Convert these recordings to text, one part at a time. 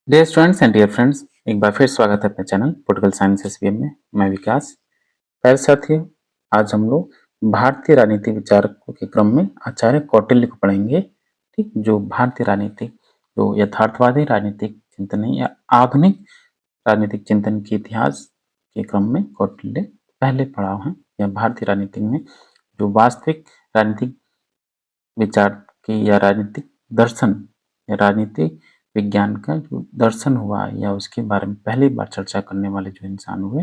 Dear students and dear friends, एक बार फिर स्वागत है अपने चैनल पॉलिटिकल साइंस एसपीएम में। मैं विकास। प्यारे साथियों, आज हम लोग भारतीय राजनीति विचारकों के क्रम में आचार्य कौटिल्य को पढ़ेंगे। ठीक, जो भारतीय राजनीति जो यथार्थवादी राजनीतिक चिंतन है या आधुनिक राजनीतिक चिंतन के इतिहास के क्रम में कौटिल्य पहले पढ़ा है। या भारतीय राजनीति में जो वास्तविक राजनीतिक विचार की या राजनीतिक दर्शन या राजनीतिक विज्ञान का जो दर्शन हुआ या उसके बारे में पहली बार चर्चा करने वाले जो इंसान हुए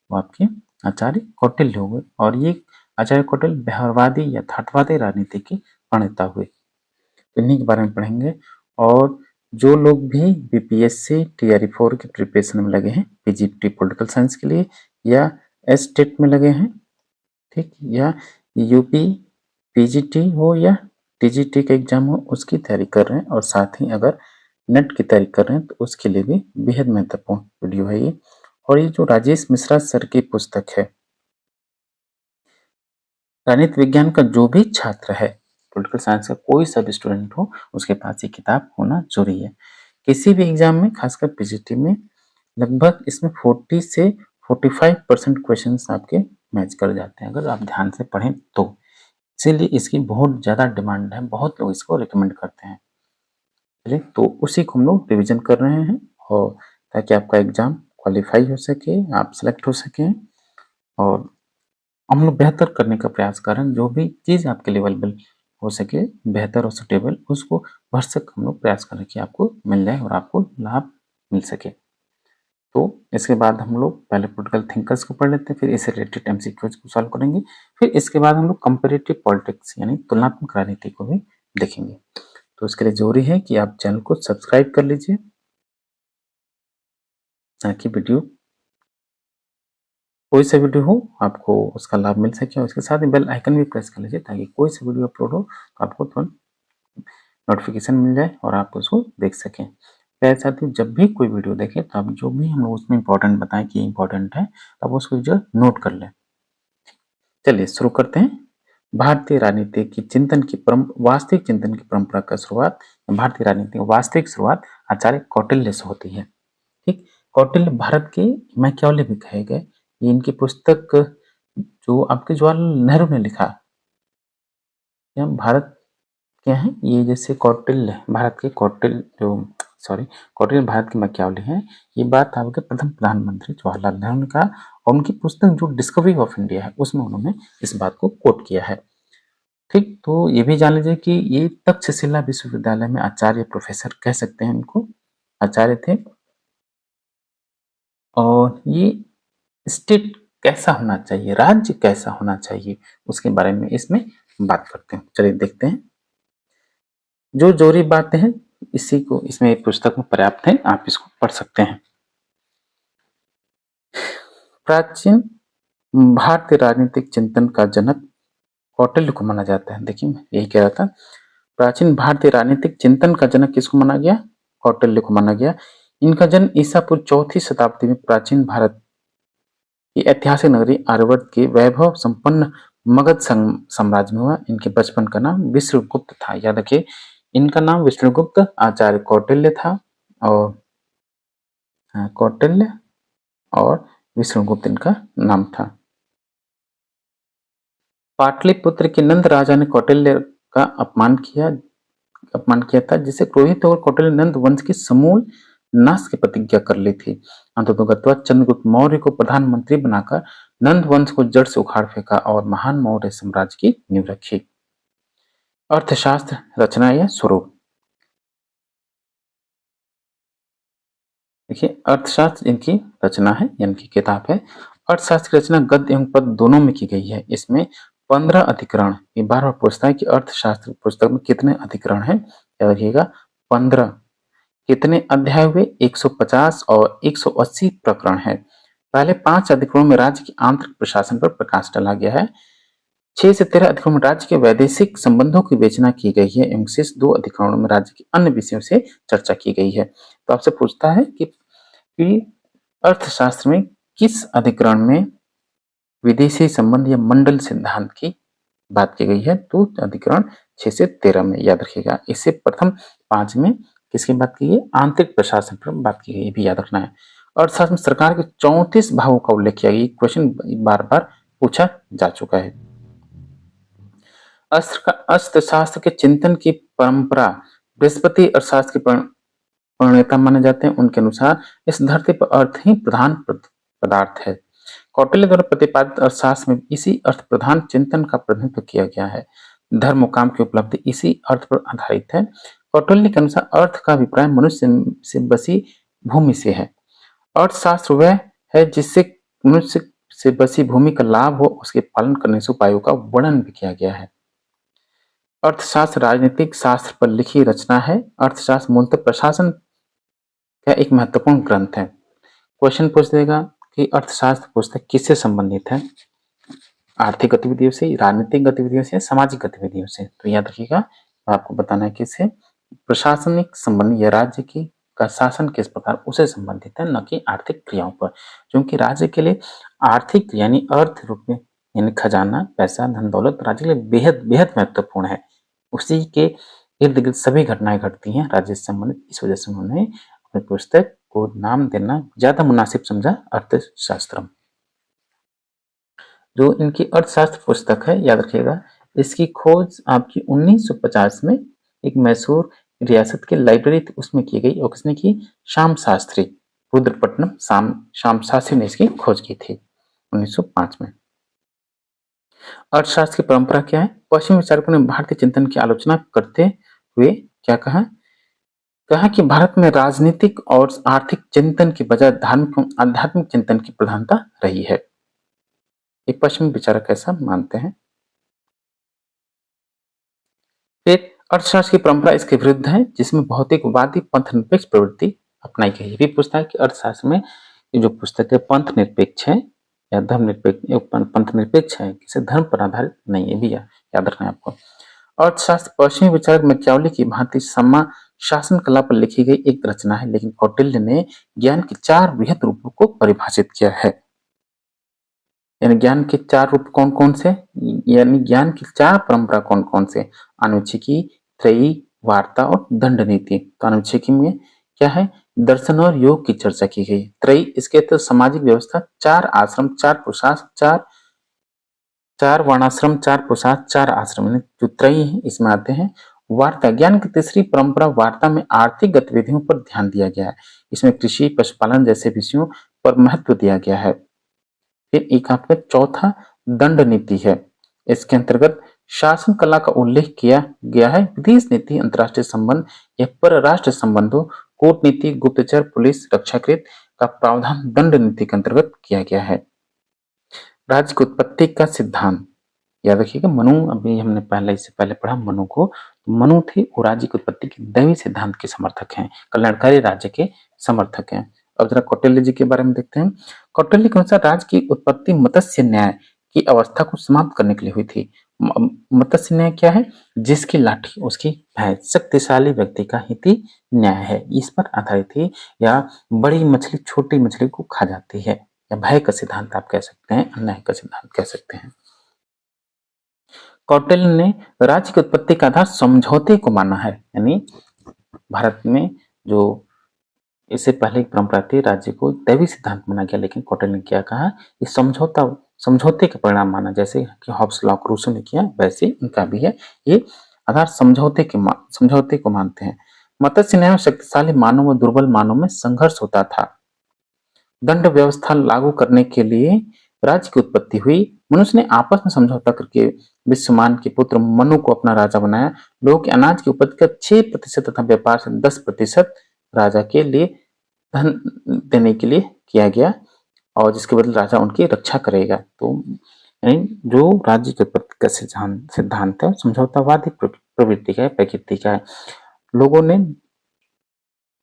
वो आपके आचार्य कौटिल्य हुए। और ये आचार्य कौटिल्य व्यवहारवादी या यथार्थवादी राजनीति के प्रणेता हुए। तो इन्हीं के बारे में पढ़ेंगे। और जो लोग भी बीपीएससी टीआरई 4 के प्रिपरेशन में लगे हैं, पीजीटी पॉलिटिकल साइंस के लिए या एसटेट में लगे हैं, ठीक, या यूपी पीजीटी हो या टीजीटी का एग्जाम हो उसकी तैयारी कर रहे हैं, और साथ ही अगर नेट की तैयारी कर रहे हैं तो उसके लिए भी बेहद महत्वपूर्ण वीडियो है ये। और ये जो राजेश मिश्रा सर की पुस्तक है, राजनीति विज्ञान का जो भी छात्र है, पॉलिटिकल साइंस का कोई सा भी स्टूडेंट हो, उसके पास ये किताब होना जरूरी है। किसी भी एग्जाम में, खासकर पीजीटी में, लगभग इसमें 40 से 45% क्वेश्चन आपके मैच कर जाते हैं अगर आप ध्यान से पढ़ें तो। इसीलिए इसकी बहुत ज़्यादा डिमांड है, बहुत लोग इसको रिकमेंड करते हैं। चलिए, तो उसी को हम लोग रिविजन कर रहे हैं, और ताकि आपका एग्जाम क्वालिफाई हो सके, आप सेलेक्ट हो सकें, और हम लोग बेहतर करने का प्रयास कर रहे हैं। जो भी चीज़ आपके लिए अवेलेबल हो सके, बेहतर और सुटेबल, उसको भरसक हम लोग प्रयास करें कि आपको मिल जाए और आपको लाभ मिल सके। तो इसके बाद हम लोग पहले पॉलिटिकल थिंकर्स को पढ़ लेते हैं, फिर इससे रिलेटेड एमसीक्यूज को सॉल्व करेंगे, फिर इसके बाद हम लोग कंपेरेटिव पॉलिटिक्स यानी तुलनात्मक राजनीति को भी देखेंगे। तो इसके लिए जरूरी है कि आप चैनल को सब्सक्राइब कर लीजिए ताकि वीडियो कोई सा वीडियो हो आपको उसका लाभ मिल सके, और इसके साथ ही बेल आइकन भी प्रेस कर लीजिए ताकि कोई सा वीडियो अपलोड हो तो आपको तुरंत नोटिफिकेशन मिल जाए और आप उसको देख सकें। प्यारे साथियों, जब भी कोई वीडियो देखें तो आप जो भी हम लोग उसमें इंपॉर्टेंट बताएं कि इंपॉर्टेंट है, आप उसको जो नोट कर लें। चलिए शुरू करते हैं। भारतीय राजनीति की चिंतन की वास्तविक चिंतन की परंपरा का शुरुआत, भारतीय राजनीति की वास्तविक शुरुआत आचार्य कौटिल्य से होती है। ठीक, कौटिल्य भारत के मैकियावेली भी कहे गए। ये इनकी पुस्तक जो आपके जवाहरलाल नेहरू ने लिखा, या भारत क्या है ये, जैसे कौटिल्य भारत के कौटिल्य भारत के मैकियावेली हैं। ये बात आपके प्रथम प्रधानमंत्री जवाहरलाल नेहरू ने कहा, और उनकी पुस्तक जो डिस्कवरी ऑफ इंडिया है उसमें उन्होंने इस बात को कोट किया है। ठीक, तो ये भी जान लीजिए कि ये तक्षशिला विश्वविद्यालय में आचार्य प्रोफेसर कह सकते हैं इनको, आचार्य थे। और ये स्टेट कैसा होना चाहिए, राज्य कैसा होना चाहिए, उसके बारे में इसमें बात करते हैं। चलिए देखते हैं। जो जोरी बातें हैं इसी को इसमें पुस्तक में पर्याप्त है, आप इसको पढ़ सकते हैं। प्राचीन भारतीय राजनीतिक चिंतन का जनक कौटिल्य को माना जाता है। देखिए मैं यही कह रहा था, प्राचीन भारतीय राजनीतिक चिंतन का जनक किसको माना गया? कौटिल्य को माना गया। इनका जन्म ईसा पूर्व 4वीं शताब्दी में प्राचीन भारत की ऐतिहासिक नगरी आर्यवर्त के वैभव संपन्न मगध साम्राज्य में हुआ। इनके बचपन का नाम विष्णुगुप्त था। याद रखिए, इनका नाम विष्णुगुप्त आचार्य कौटिल्य था, और कौटिल्य और विष्णुगुप्त इनका नाम था। पाटलिपुत्र के नंद राजा ने कौटिल्य का अपमान किया था, जिसे क्रोधित होकर कौटिल्य नंद वंश की समूल नाश की प्रतिज्ञा कर ली थी। अंततः चंद्रगुप्त मौर्य को प्रधानमंत्री बनाकर नंद वंश को जड़ से उखाड़ फेंका और महान मौर्य साम्राज्य की नींव रखी। अर्थशास्त्र रचना या स्वरूप। देखिए, अर्थशास्त्र इनकी रचना है, इनकी किताब है। अर्थशास्त्र की रचना गद्य एवं पद्य दोनों में की गई है। इसमें 15 अधिकरण, ये बार बार पूछता है कि अर्थशास्त्र पुस्तक में कितने अधिकरण हैं। याद रखिएगा 15। कितने अध्याय हुए? 150 और 180 प्रकरण है। पहले 5 अधिकरणों में राज्य के आंतरिक प्रशासन पर प्रकाश डाला गया है। 6 से 13 अधिकरणों में राज्य के वैदेशिक संबंधों की विवेचना की गई है, एवं शेष 2 अधिकरणों में राज्य के अन्य विषयों से चर्चा की गई है। तो आपसे पूछता है कि अर्थशास्त्र में किस अधिकरण में विदेशी संबंध या मंडल सिद्धांत की बात की गई है? तो अधिकरण 6 से 13 में। याद रखिएगा, इससे प्रथम 5 में किसकी बात की है? आंतरिक प्रशासन पर बात की गई, ये भी याद रखना है। अर्थशास्त्र में सरकार के 34 भागों का उल्लेख किया गया। क्वेश्चन बार बार पूछा जा चुका है। अर्थशास्त्र के चिंतन की परंपरा बृहस्पति अर्थशास्त्र के प्रणेता माने जाते हैं। उनके अनुसार इस धरती पर अर्थ ही प्रधान पदार्थ है। कौटिल्य द्वारा प्रतिपादित अर्थशास्त्र में इसी अर्थ प्रधान चिंतन का प्रतिनिधित्व किया गया है। धर्म काम की उपलब्धि इसी अर्थ पर आधारित है। कौटिल्य के अनुसार अर्थ का अभिप्राय मनुष्य से बसी भूमि से है। अर्थशास्त्र वह है जिससे मनुष्य से बसी भूमि का लाभ हो, उसके पालन करने से उपायों का वर्णन भी किया गया है। अर्थशास्त्र राजनीतिक शास्त्र पर लिखी रचना है। अर्थशास्त्र मूलतः प्रशासन का एक महत्वपूर्ण ग्रंथ है। क्वेश्चन पूछ देगा कि अर्थशास्त्र पुस्तक किससे संबंधित है? आर्थिक गतिविधियों से, राजनीतिक गतिविधियों से, सामाजिक गतिविधियों से। तो याद रखिएगा, आपको बताना है किससे? प्रशासनिक संबंधी या राज्य की का शासन किस प्रकार उसे संबंधित है, न कि आर्थिक क्रियाओं पर। क्योंकि राज्य के लिए आर्थिक यानी अर्थ रूप में यानी खजाना, पैसा, धन दौलत राज्य के लिए बेहद बेहद महत्वपूर्ण है। उसी के इर्द गिर्द सभी घटनाएं घटती हैं राज्य से संबंधित। इस वजह से उन्होंने अपनी पुस्तक को नाम देना ज्यादा मुनासिब समझा, अर्थशास्त्रम। जो इनकी अर्थशास्त्र पुस्तक है, याद रखिएगा, इसकी खोज आपकी 1950 में एक मैसूर रियासत की लाइब्रेरी थी उसमें की गई। और किसने की? श्याम शास्त्री, रुद्रपट्टनम श्याम शास्त्री ने इसकी खोज की थी 1905 में। अर्थशास्त्र की परंपरा क्या है? पश्चिमी विचारकों ने भारतीय चिंतन की आलोचना करते हुए क्या कहा? कहा कि भारत में राजनीतिक और आर्थिक चिंतन की बजाय धार्मिक आध्यात्मिक चिंतन की प्रधानता रही है। एक पश्चिमी विचारक ऐसा मानते हैं। फिर अर्थशास्त्र की परंपरा इसके विरुद्ध है, जिसमें भौतिकवादी पंथ निरपेक्ष प्रवृत्ति अपनाई गई। ये भी पूछता है कि अर्थशास्त्र में ये जो पुस्तक है पंथ निरपेक्ष है या धर्म निरपेक्ष, पंथ निरपेक्ष है, किसी धर्म पर आधारित नहीं है, भी याद रखना है आपको। अर्थशास्त्र पश्चिमी विचारक मैकियावेली की भांति शासन कला पर लिखी गई एक रचना है, लेकिन कौटिल्य ने ज्ञान के 4 वृहत रूपों को परिभाषित किया है। यानी ज्ञान के 4 रूप कौन कौन से, यानी ज्ञान की 4 परंपरा कौन कौन से? अनुच्छेकी, त्रयी, वार्ता और दंड नीति। तो अनुच्छेकी में क्या है? दर्शन और योग की चर्चा की गई। त्रयी, इसके तहत सामाजिक व्यवस्था, 4 आश्रम, 4 पुरुषार्थ, 4 वर्णाश्रम, 4 पुरुषार्थ, 4 आश्रम, जो त्रयी है इसमें आते हैं। वार्ता, ज्ञान की तीसरी परंपरा वार्ता में आर्थिक गतिविधियों पर ध्यान दिया गया है। इसमें कृषि, पशुपालन जैसे विषयों पर महत्व दिया गया है। फिर एक आपका चौथा दंड नीति है। इसके अंतर्गत शासन कला का उल्लेख किया गया है। विदेश नीति, अंतर्राष्ट्रीय संबंध या परराष्ट्र संबंधों, कूटनीति, गुप्तचर, पुलिस, रक्षाकृत का प्रावधान दंड नीति के अंतर्गत किया गया है। राज्य की उत्पत्ति का सिद्धांत, याद रखिएगा, मनु, अभी हमने इससे पहले पढ़ा मनु को। मनु थे वो राज्य की उत्पत्ति के दैवी सिद्धांत के समर्थक हैं, कल्याणकारी राज्य के समर्थक हैं। अब जरा कौटिल्य जी के बारे में देखते हैं। कौटिल्य के अनुसार राज्य की उत्पत्ति मत्स्य न्याय की अवस्था को समाप्त करने के लिए हुई थी। मत्स्य न्याय क्या है? जिसकी लाठी उसकी भैंस, शक्तिशाली व्यक्ति का हित न्याय है, इस पर आधारित थी। या बड़ी मछली छोटी मछली को खा जाती है, या भय का सिद्धांत आप कह सकते हैं, अन्याय का सिद्धांत कह सकते हैं। कौटिल्य ने राज्य की उत्पत्ति का आधार समझौते को माना है। यानी भारत में जो इससे पहले एक परंपरा थी, राज्य को दैवी सिद्धांत माना गया, लेकिन कौटिल्य ने क्या कहा? ये समझौते के परिणाम माना। जैसे कि हॉब्स लॉक रूसो ने किया, वैसे इनका भी है। ये आधार समझौते को मानते हैं। मत्स्य न्याय में शक्तिशाली मानव व दुर्बल मानव में संघर्ष होता था। दंड व्यवस्था लागू करने के लिए राज्य की उत्पत्ति हुई। मनुष्य ने आपस में समझौता करके विश्वमान के पुत्र मनु को अपना राजा बनाया। लोगों के अनाज की उपज का 6% तथा व्यापार से 10% राजा के लिए धन देने के लिए किया गया, और जिसके बदले राजा उनकी रक्षा करेगा। तो जो राज्य की उत्पत्ति का सिद्धांत है समझौतावादी प्रवृत्ति का है, प्रकृति का है। लोगों ने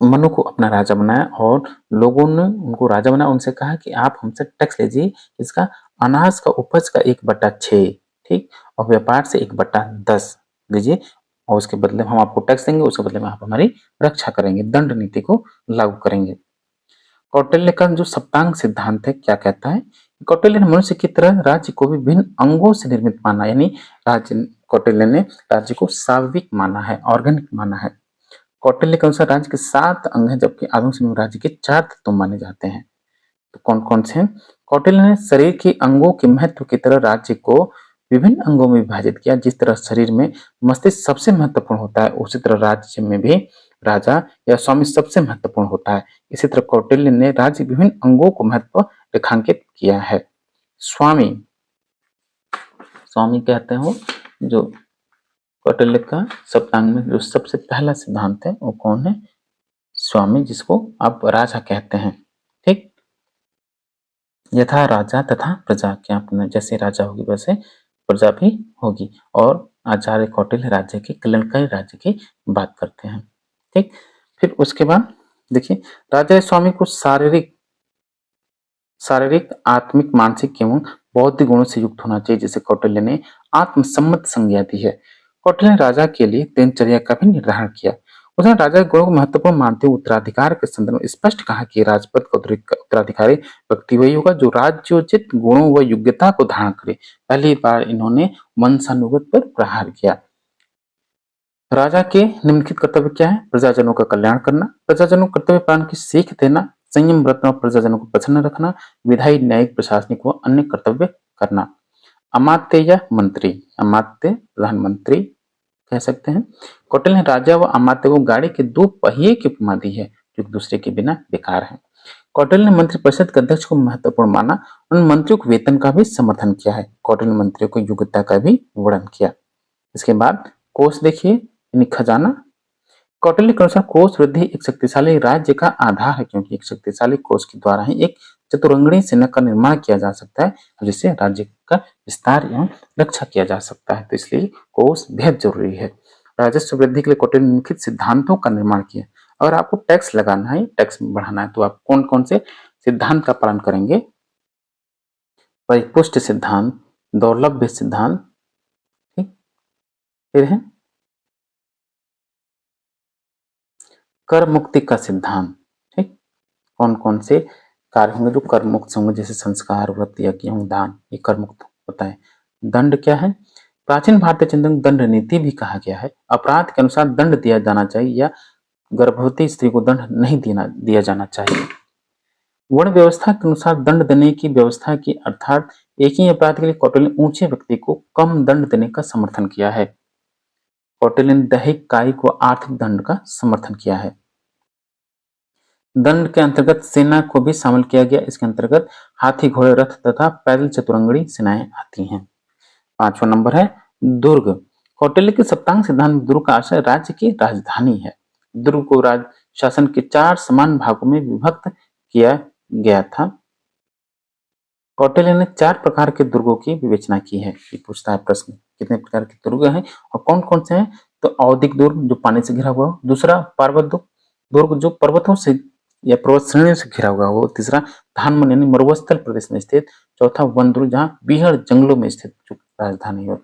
मनु को अपना राजा बनाया और लोगों ने उनको राजा बनाया, उनसे कहा कि आप हमसे टैक्स लीजिए, इसका अनाज का उपज का 1/6, ठीक, और व्यापार से 1/10 लीजिए, और उसके बदले हम आपको टैक्स देंगे, उसके बदले में आप हमारी रक्षा करेंगे, दंड नीति को लागू करेंगे। कौटिल्य का जो सप्तांग सिद्धांत है क्या कहता है? कौटिल्य ने मनुष्य की तरह राज्य को भी भिन्न अंगों से निर्मित माना। यानी कौटिल्य ने राज्य को स्वाभाविक माना है, ऑर्गेनिक माना है। कौटिल्य के अनुसार राज्य के 7 अंग हैं, जबकि आधुनिक समय में राज्य के 4 तत्व माने जाते हैं। तो कौन कौन से हैं? कौटिल्य ने शरीर के अंगों के महत्व की तरह राज्य को विभिन्न अंगों में विभाजित किया। जिस तरह शरीर में मस्तिष्क सबसे महत्वपूर्ण होता है, उसी तरह राज्य में भी राजा या स्वामी सबसे महत्वपूर्ण होता है। इसी तरह कौटिल्य ने राज्य के विभिन्न अंगों को महत्व रेखांकित किया है। स्वामी स्वामी कहते हो जो कौटिल्य का सप्तांग में जो सबसे पहला सिद्धांत है वो कौन है? स्वामी, जिसको आप राजा कहते हैं। ठीक, यथा राजा तथा प्रजा, क्या अपना जैसे राजा होगी वैसे प्रजा भी होगी। और आचार्य कौटिल्य राज्य के कल्याणकारी राज्य की बात करते हैं। ठीक, फिर उसके बाद देखिए, राजा स्वामी को शारीरिक, आत्मिक, मानसिक एवं बौद्धिक गुणों से युक्त होना चाहिए, जिसे कौटिल्य ने आत्मसम्मत संज्ञा दी है। कौटिल्य ने राजा के लिए दिनचर्या का भी निर्धारण किया। उसने राजा के गुणों को महत्वपूर्ण मानते हुए उत्तराधिकार के संदर्भ में स्पष्ट कहा कि राजपद का उत्तराधिकारी व्यक्ति वही होगा जो राज्योचित गुणों व योग्यता को धारण करे। पहली बार इन्होंने वंशानुगत पर प्रहार किया। राजा के निम्नलिखित कर्तव्य क्या है? प्रजाजनों का कल्याण करना, प्रजाजनों को कर्तव्य पालन की सीख देना, संयम बरतना और प्रजाजनों को प्रसन्न रखना, विधायी, न्यायिक, प्रशासनिक व अन्य कर्तव्य करना। अमात्य या मंत्री, अमात्य प्रधानमंत्री कह सकते हैं। कौटिल्य ने राजा व अमात्य को गाड़ी के 2 पहिए की उपमा दी है, जो एक दूसरे के बिना बेकार है। कौटिल्य ने मंत्री परिषद के अध्यक्ष को महत्वपूर्ण माना। उन्होंने मंत्रियों के वेतन का भी समर्थन किया है। कौटिल्य ने मंत्रियों को योग्यता का भी वर्णन किया। इसके बाद कोष देखिए, यानी खजाना। कौटिल्य के अनुसार कोष वृद्धि एक शक्तिशाली राज्य का आधार है, क्योंकि एक शक्तिशाली कोष के द्वारा ही एक चतुरंगणी सेना का निर्माण किया जा सकता है, जिससे राज्य का विस्तार एवं रक्षा किया जा सकता है। तो इसलिए कोष बेहद जरूरी है। राजस्व वृद्धि के लिए कौटिल्य ने निम्नलिखित सिद्धांतों का निर्माण किया। अगर आपको टैक्स लगाना है, टैक्स बढ़ाना है, तो आप कौन कौन से सिद्धांत का पालन करेंगे? परिपुष्ट सिद्धांत, दौर्लभ्य सिद्धांत, ठीक, फिर है कर मुक्ति का सिद्धांत। ठीक, कौन कौन से कार्य होंगे जो कर मुक्त होंगे? जैसे संस्कार, व्रत, यज्ञ, दान, ये कर मुक्त होता है। दंड क्या है? प्राचीन भारतीय चिंतन दंड नीति भी कहा गया है। अपराध के अनुसार दंड दिया जाना चाहिए या गर्भवती स्त्री को दंड नहीं दिया जाना चाहिए। वर्ण व्यवस्था के अनुसार दंड देने की व्यवस्था की, अर्थात एक ही अपराध के लिए कौटिल्य ने ऊंचे व्यक्ति को कम दंड देने का समर्थन किया है। कौटिल्य ने दैहिक, कायिक व आर्थिक दंड का समर्थन किया है। दंड के अंतर्गत सेना को भी शामिल किया गया। इसके अंतर्गत हाथी, घोड़े, रथ तथा पैदल चतुरंगणी सेनाएं आती हैं। 5वां नंबर है दुर्ग। कौटिल्य के सप्तांग सिद्धांत में दुर्ग का आशय राज्य की राजधानी है। दुर्ग को राज्य शासन के 4 समान भागों में विभक्त किया गया था। कौटिल्य ने 4 प्रकार के दुर्गों की विवेचना की है। ये पूछता है प्रश्न, कितने प्रकार के दुर्ग हैं और कौन कौन से हैं? तो औदिक दुर्ग जो पानी से घिरा हुआ हो, दूसरा पर्वत दुर्ग जो पर्वतों से या पर्वत श्रेणियों से घिरा हुआ हो, तीसरा धानमन यानी मरुस्थल प्रदेश में स्थित, चौथा वन दुर्ग जहाँ बीहड़ जंगलों में स्थित जो राजधानी हो।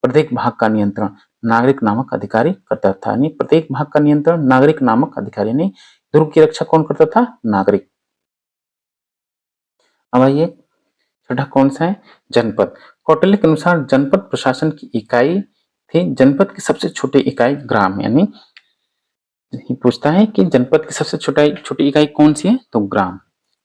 प्रत्येक भाग का नियंत्रण नागरिक नामक अधिकारी करता था, यानी प्रत्येक भाग का नियंत्रण नागरिक नामक अधिकारी, यानी दुर्ग की रक्षा कौन करता था? नागरिक। अब आइए छठा कौन सा है? जनपद। कौटिल्य के अनुसार जनपद प्रशासन की इकाई थी। जनपद की सबसे छोटी इकाई ग्राम, यानी पूछता है कि जनपद की सबसे छोटी इकाई कौन सी है? तो ग्राम।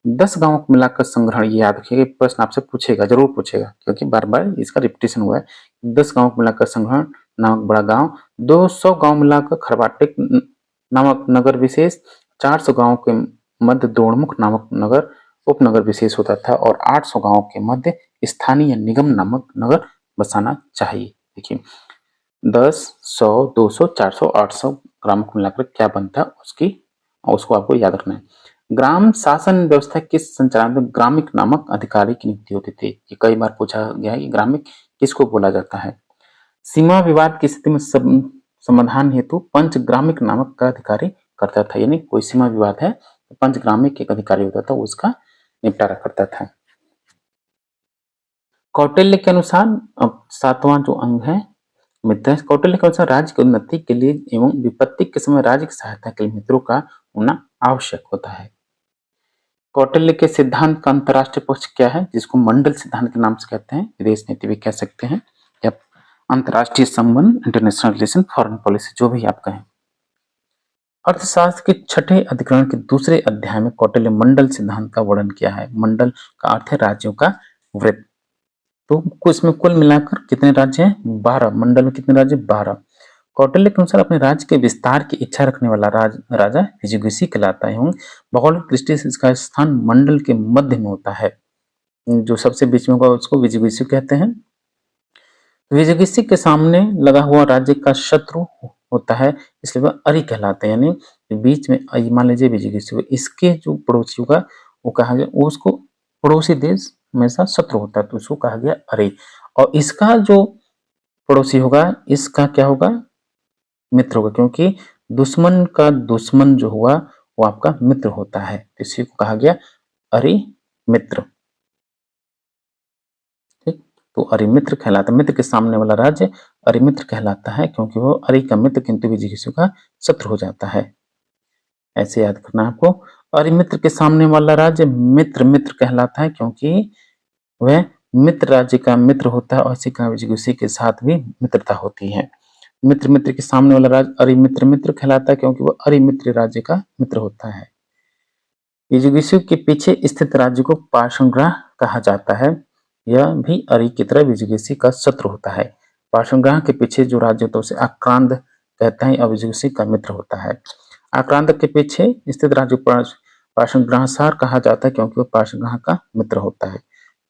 10 गांवों को मिलाकर संग्रहण, ये याद रखिएगा, प्रश्न आपसे पूछेगा, जरूर पूछेगा, क्योंकि बार बार इसका रिपीटेशन हुआ है। 10 गांवों को मिलाकर संग्रहण नामक बड़ा गांव, 200 गांव मिलाकर खरवाटेक नामक नगर विशेष, 400 गांवों के मध्य दोड़मुख नामक नगर उपनगर विशेष होता था और 800 गांवों के मध्य स्थानीय निगम नामक नगर बसाना चाहिए। देखिए 10, 100, 200, 400, 800 ग्राम को मिलाकर क्या बनता है उसको आपको याद रखना है। ग्राम शासन व्यवस्था के संचालन में ग्रामिक नामक अधिकारी की नियुक्ति होती थी। ये कई बार पूछा गया है कि ग्रामिक किसको बोला जाता है। सीमा विवाद की स्थिति में समाधान हेतु पंच ग्रामिक नामक का अधिकारी करता था, यानी कोई सीमा विवाद है तो पंच ग्रामिक एक अधिकारी होता था, उसका निपटारा करता था। कौटिल्य के अनुसार अब 7वां जो अंग है मित्र, कौटिल्य के अनुसार राज्य की उन्नति के लिए एवं विपत्ति के समय राज्य की सहायता के लिए मित्रों का होना आवश्यक होता है। कौटिल्य के सिद्धांत का अंतरराष्ट्रीय पक्ष क्या है, जिसको मंडल सिद्धांत के नाम से कहते हैं, विदेश नीति भी कह सकते हैं या अंतरराष्ट्रीय संबंध, इंटरनेशनल रिलेशन, फॉरेन पॉलिसी, जो भी आप कहें। अर्थशास्त्र के छठे अधिकरण के दूसरे अध्याय में कौटिल्य मंडल सिद्धांत का वर्णन किया है। मंडल का अर्थ है राज्यों का वृत्त। तो इसमें कुल मिलाकर कितने राज्य हैं? 12। मंडल में कितने राज्य? 12। कौटिल्य के अनुसार अपने राज्य के विस्तार की इच्छा रखने वाला राजा विजिगीषु कहलाता है एवं भौगोलिक दृष्टि से इसका स्थान मंडल के मध्य में होता है। जो सबसे बीच में होगा उसको विजिगीषु कहते हैं। विजिगीषु के सामने लगा हुआ राज्य का शत्रु होता है, इसलिए वह अरि कहलाते हैं। यानी बीच में मान लीजिए विजिगीषु, इसके जो पड़ोसी होगा वो कहा गया, वो उसको पड़ोसी देश हमेशा शत्रु होता है तो उसको कहा गया अरि। और इसका जो पड़ोसी होगा इसका क्या होगा? मित्र होगा, क्योंकि दुश्मन का दुश्मन जो हुआ वो आपका मित्र होता है, तो इसी को कहा गया अरि मित्र। ठीक, तो अरिमित्र कहलाता है। मित्र के सामने वाला राज्य अरिमित्र कहलाता है क्योंकि वो अरि का मित्र किंतु विजिगीषु का शत्रु हो जाता है। ऐसे याद करना आपको। अरिमित्र के सामने वाला राज्य मित्र मित्र कहलाता है क्योंकि वह मित्र राज्य का मित्र होता है और इसी का विजिगीषु के साथ भी मित्रता होती है। मित्र मित्र के सामने वाला राज्य अरिमित्र मित्र कहलाता है क्योंकि वह अरिमित्र राज्य का मित्र होता है। विजिगीषु के पीछे स्थित राज्य को पार्श्वग्रह कहा जाता है। यह भी अरि की तरह विजिगीषु का शत्रु होता है। पार्श्वग्रह के पीछे जो राज्य होता है उसे आक्रांत कहते हैं और विजिगीषु का मित्र होता है। आक्रांत के पीछे स्थित राज्य को पार्श्वग्रहसार कहा जाता है क्योंकि वह पार्श्वग्रह का मित्र होता है।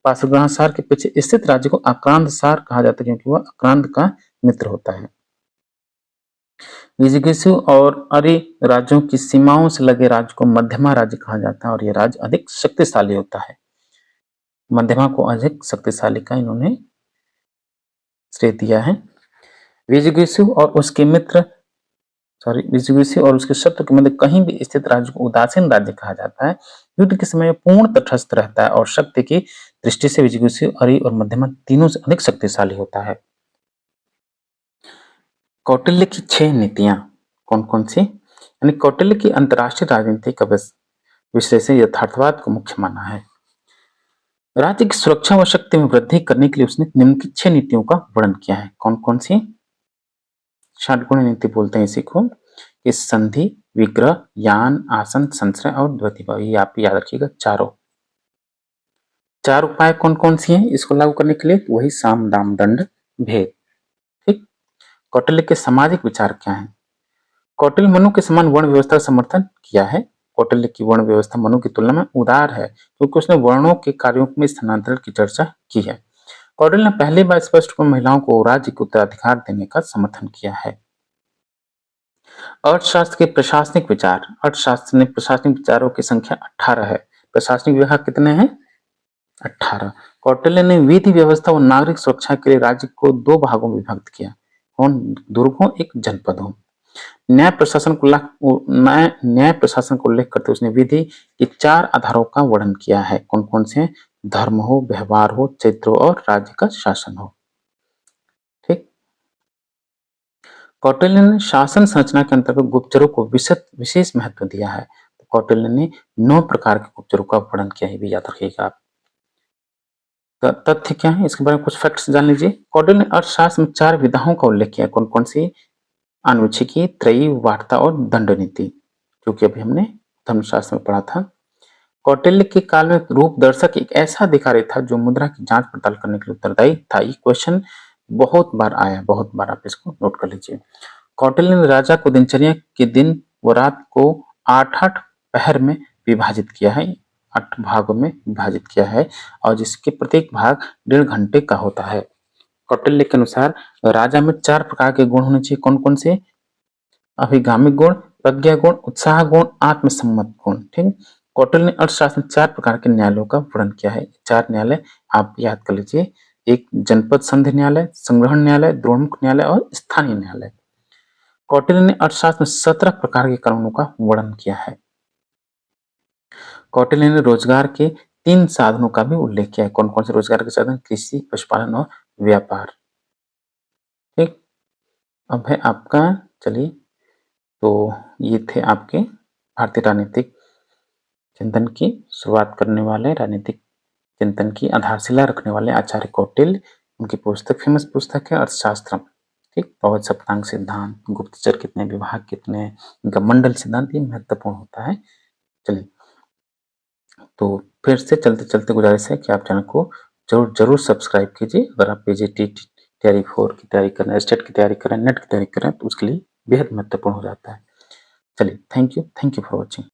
पार्श्वग्रहसार के पीछे स्थित राज्य को आक्रांतसार कहा जाता है क्योंकि वह आक्रांत का मित्र होता है। विजिगीषु और अरि राज्यों की सीमाओं से लगे राज्य को मध्यमा राज्य कहा जाता है और यह राज्य अधिक शक्तिशाली होता है। मध्यमा को अधिक शक्तिशाली का इन्होंने श्रेय दिया है। विजिगीषु और उसके शत्रु के मध्य कहीं भी स्थित राज्य को उदासीन राज्य कहा जाता है। युद्ध के समय पूर्ण तटस्थ रहता है और शक्ति की दृष्टि से विजिगीषु, अरि और मध्यमा तीनों से अधिक शक्तिशाली होता है। कौटिल्य की 6 नीतियां कौन कौन सी? यानी कौटिल्य की अंतरराष्ट्रीय राजनीति का विश्लेषण यथार्थवाद को मुख्य माना है। राज्य की सुरक्षा व शक्ति में वृद्धि करने के लिए उसने निम्नलिखित 6 नीतियों का वर्णन किया है। कौन कौन सी? षटगुण नीति बोलते हैं इसी को। कि संधि, विग्रह, यान, आसन, संश्रय और द्वतीभाव, ये आप याद रखिएगा। चार उपाय कौन कौन सी हैं इसको लागू करने के लिए? वही साम दाम दंड भेद। ठीक। कौटिल्य के सामाजिक विचार क्या हैं? कौटिल्य मनु के समान वर्ण व्यवस्था का समर्थन किया है। कौटिल्य की वर्ण व्यवस्था मनु की तुलना में उदार है क्योंकि उसने वर्णों के कार्यों में स्थानांतरण की चर्चा की है। कौटिल्य ने पहली बार स्पष्ट रूप में महिलाओं को राज्य को उत्तराधिकार देने का समर्थन किया है। अर्थशास्त्र के प्रशासनिक विचार। अर्थशास्त्र ने प्रशासनिक विचारों की संख्या 18 है। प्रशासनिक विभाग कितने हैं? 18। कौटिल्य ने विधि व्यवस्था और नागरिक सुरक्षा के लिए राज्य को 2 भागों में विभक्त किया। कौन? दुर्गों, एक जनपदों। न्याय प्रशासन को उल्लेख करते उसने विधि के 4 आधारों का वर्णन किया है। कौन कौन से? धर्म हो, व्यवहार हो, चरित्र हो और राज्य का शासन हो। ठीक। कौटिल्य ने शासन संरचना के अंतर्गत गुप्तचरों को विशेष महत्व दिया है। तो कौटिल्य ने 9 प्रकार के गुप्तचरों का वर्णन किया है, भी याद रखिएगा आप। तथ्य क्या है इसके बारे में कुछ फैक्ट्स जान लीजिए। कौटिल्य ने अर्थशास्त्र में 4 विधाओं का उल्लेख किया है। कौन कौन सी? आनुच्छिकी, त्रयी, वार्ता और दंड नीति, जो कि अभी हमने धर्मशास्त्र में पढ़ा था। कौटिल्य के काल में रूप दर्शक एक ऐसा अधिकारी था जो मुद्रा की जांच पड़ताल करने के लिए उत्तरदायी था। ये क्वेश्चन बहुत बार आया, बहुत बार, आप इसको नोट कर लीजिए। कौटिल्य ने राजा को दिनचर्या के दिन व रात को 8-8 पहर में विभाजित किया है, 8 भागों में विभाजित किया है और जिसके प्रत्येक भाग 1.5 घंटे का होता है। कौटिल्य के अनुसार राजा में 4 प्रकार के गुण होने चाहिए। कौन कौन से? अभिगामिक गुण, प्रज्ञा गुण, उत्साह गुण, आत्मसम्मत गुण। ठीक। कौटिल्य ने अर्थशास्त्र में 4 प्रकार के न्यायालयों का वर्णन किया है। 4 न्यायालय आप याद कर लीजिए। एक जनपद संधि न्यायालय, संग्रहण न्यायालय, द्रोणमुख न्यायालय और स्थानीय न्यायालय। कौटिल्य ने अर्थशास्त्र में 17 प्रकार के कानूनों का वर्णन किया है। कौटिल्य ने रोजगार के 3 साधनों का भी उल्लेख किया है। कौन कौन से रोजगार के साधन? कृषि, पशुपालन और व्यापार। ठीक। अब है आपका, चलिए, तो ये थे आपके भारतीय राजनीतिक चिंतन की शुरुआत करने वाले, राजनीतिक चिंतन की आधारशिला रखने वाले आचार्य कौटिल्य। उनकी पुस्तक फेमस पुस्तक है अर्थशास्त्र। ठीक, पवज सप्तांग सिद्धांत, गुप्तचर कितने, विभाग कितने, इनका मंडल सिद्धांत, ये महत्वपूर्ण होता है। चलिए, तो फिर से चलते-चलते गुजारिश है कि आप चैनल को ज़रूर सब्सक्राइब कीजिए। अगर आप पीजीटी तैयारी 4 की तैयारी कर रहे हैं, स्टेट की तैयारी कर रहे हैं, नेट की तैयारी कर रहे हैं, तो उसके लिए बेहद महत्वपूर्ण हो जाता है। चलिए, थैंक यू फॉर वॉचिंग।